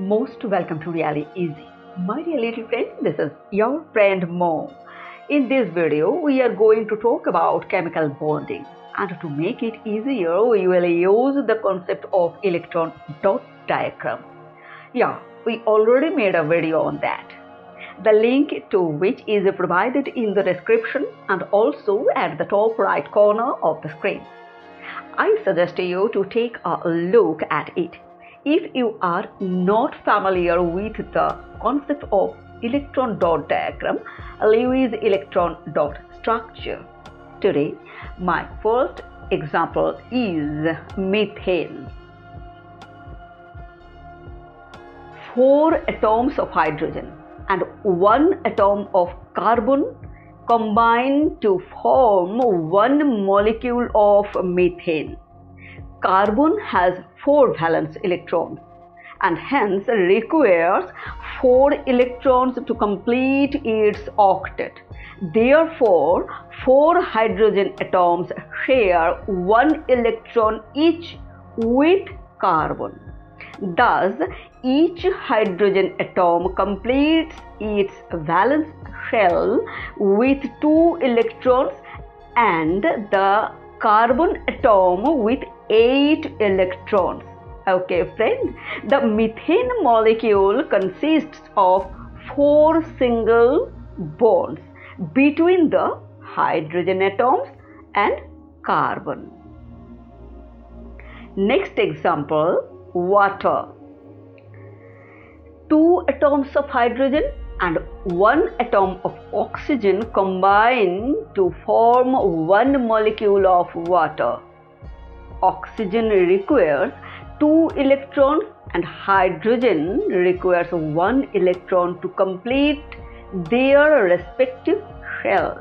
Most welcome to Really Easy. My dear little friend, this is your friend Mo. In this video, we are going to talk about chemical bonding. And to make it easier, we will use the concept of electron dot diagram. Yeah, we already made a video on that. The link to which is provided in the description and also at the top right corner of the screen. I suggest you to take a look at it. If you are not familiar with the concept of electron dot diagram, Lewis electron dot structure. Today, my first example is methane. 4 atoms of hydrogen and 1 atom of carbon combine to form 1 molecule of methane. Carbon has 4 valence electrons and hence requires 4 electrons to complete its octet. Therefore, 4 hydrogen atoms share 1 electron each with carbon. Thus, each hydrogen atom completes its valence shell with 2 electrons and the carbon atom with 8 electrons. Okay, friend, the methane molecule consists of 4 single bonds between the hydrogen atoms and carbon. Next example, water. 2 atoms of hydrogen and 1 atom of oxygen combine to form 1 molecule of water. Oxygen requires 2 electrons and hydrogen requires 1 electron to complete their respective shells.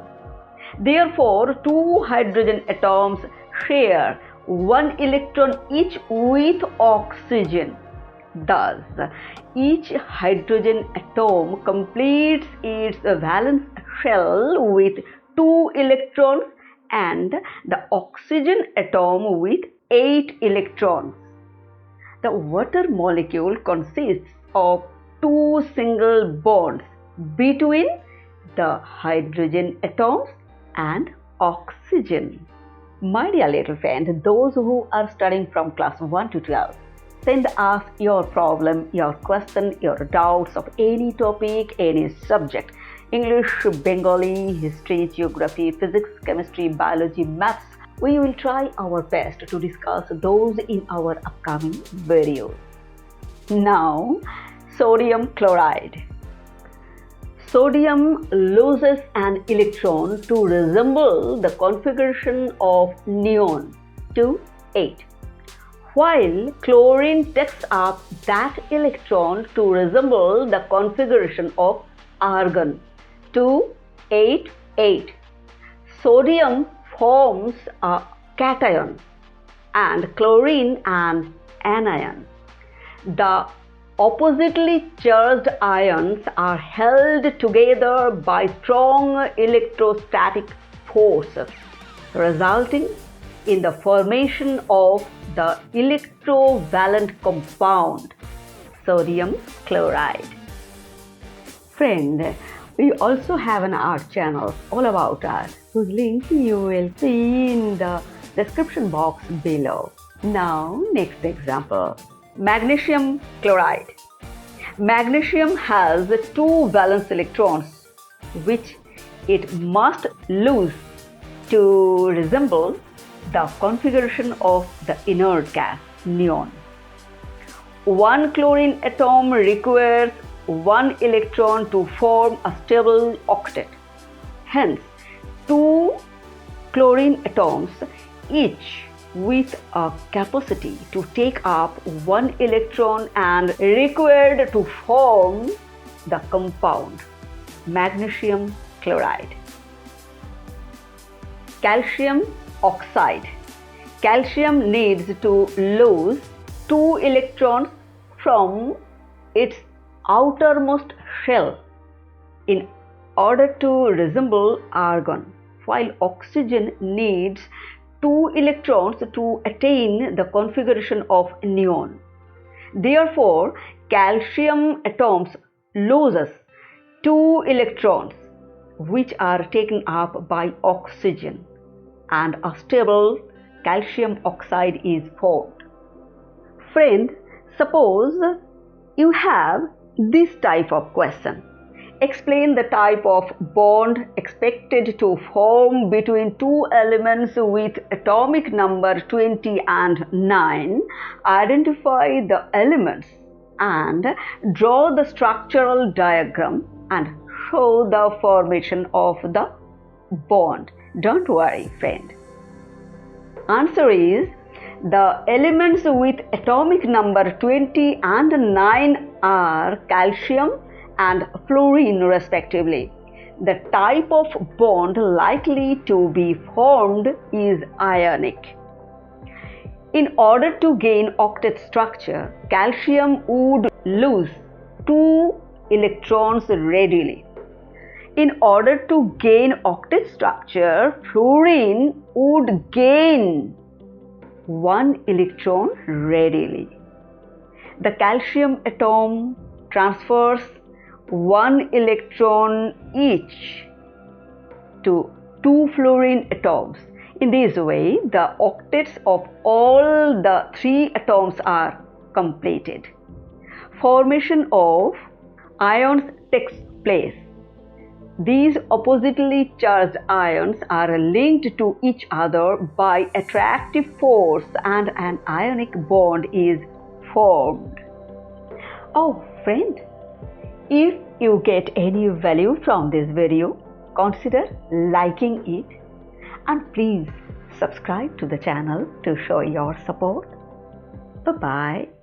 Therefore, 2 hydrogen atoms share 1 electron each with oxygen. Thus, each hydrogen atom completes its valence shell with 2 electrons and the oxygen atom with 8 electrons. The water molecule consists of 2 single bonds between the hydrogen atoms and oxygen. My dear little friend, those who are studying from class 1 to 12, send us your problem, your question, your doubts of any topic, any subject. English, Bengali, history, geography, physics, chemistry, biology, maths. We will try our best to discuss those in our upcoming videos. Now, sodium chloride. Sodium loses an electron to resemble the configuration of neon 2,8, while chlorine takes up that electron to resemble the configuration of argon 2,8,8. Sodium forms a cation and chlorine an anion. The oppositely charged ions are held together by strong electrostatic forces, resulting in the formation of the electrovalent compound sodium chloride. Friend, we also have an art channel all about art, whose link you will see in the description box below. Now, next example, magnesium chloride. Magnesium has 2 valence electrons, which it must lose to resemble the configuration of the inert gas neon. 1 chlorine atom requires 1 electron to form a stable octet. Hence, 2 chlorine atoms, each with a capacity to take up 1 electron and required to form the compound magnesium chloride. Calcium oxide. Calcium needs to lose 2 electrons from its outermost shell in order to resemble argon, while oxygen needs 2 electrons to attain the configuration of neon. Therefore, calcium atoms loses 2 electrons which are taken up by oxygen and a stable calcium oxide is formed. Friend, suppose you have this type of question. Explain the type of bond expected to form between two elements with atomic number 20 and 9. Identify the elements and draw the structural diagram and show the formation of the bond. Don't worry, friend. Answer is the elements with atomic number 20 and 9 are calcium and fluorine respectively. The type of bond likely to be formed is ionic. In order to gain octet structure, calcium would lose 2 electrons readily. In order to gain octet structure, fluorine would gain 1 electron readily. The calcium atom transfers 1 electron each to 2 fluorine atoms. In this way, the octets of all the 3 atoms are completed. Formation of ions takes place. These oppositely charged ions are linked to each other by attractive force and an ionic bond is formed. Oh friend, if you get any value from this video, consider liking it and please subscribe to the channel to show your support. Bye-bye.